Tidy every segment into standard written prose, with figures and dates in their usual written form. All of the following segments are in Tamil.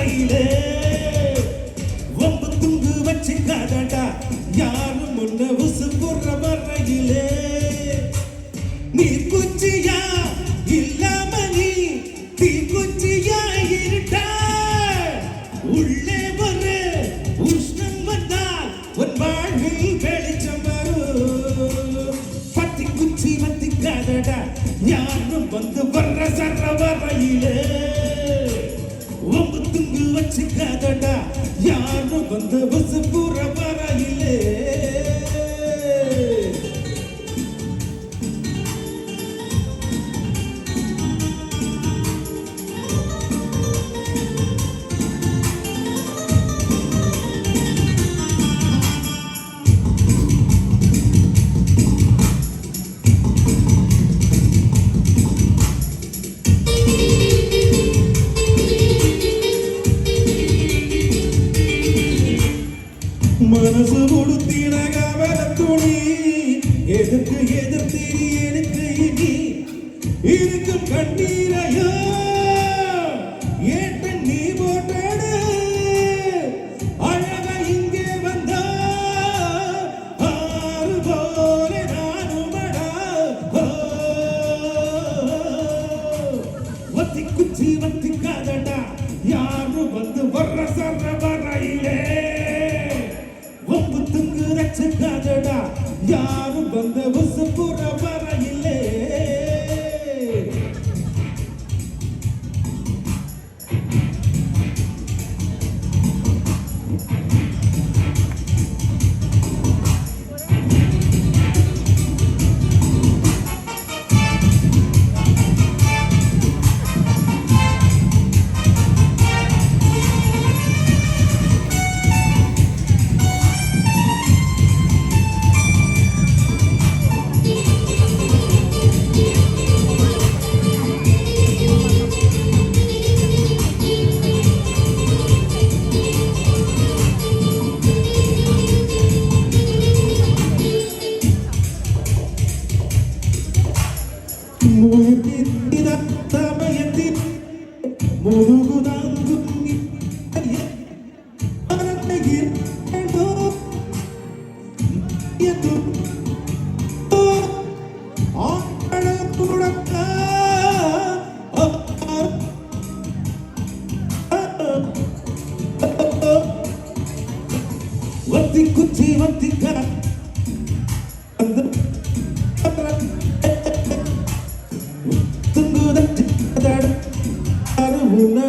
வரையிலே ஒம்பு துங்கு வச்சுக்காதடா யாரும் முன்ன உசு போடுற வரையிலே நீ குச்சியா இல்லாம நீ தீ குச்சியா இருட்டா உள்ளே ஒரு உஷ்ணம் வந்தால் உன் வாழ்வில் வெளிச்சம் வரும் பத்தி குச்சி வத்திக்காதடா யாரும் வந்து வர்ற சர்ற வரையிலே ஒம்பு துங்கு வச்சுக்காதடா யாரும் வந்து உசு போற வரையிலே மனசு கொடுத்தின கவல துணி எதுக்கு எதிர்த்தீரி எனக்கு இனி இருக்கும் கண்ணீரையோ ஏன் நீ போட்டடு அழகா இங்கே வந்தா ஆறு போல நானுமடா வத்தி குச்சி வத்தி காதடா யாரும் வந்து வர்ற சர்ற வரையிலே ரட்சக்காதடா யாரும் வந்த உசு புற வரையிலே வத்தி குச்சி வத்தி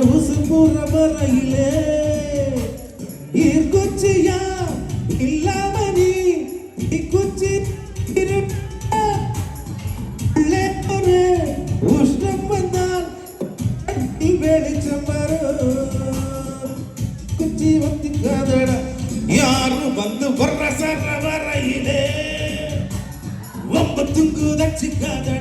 உசு போற வரையிலே குச்சியா இல்லாம நீ குச்சி ஒரு உஷ்ணம் வந்தால் வெளிச்சம் வரும் குச்சி வத்தி காதடா யாரும் வந்து வர்ற சர்ற வரையிலே ஒம்பு துங்கு தச்சுக்காத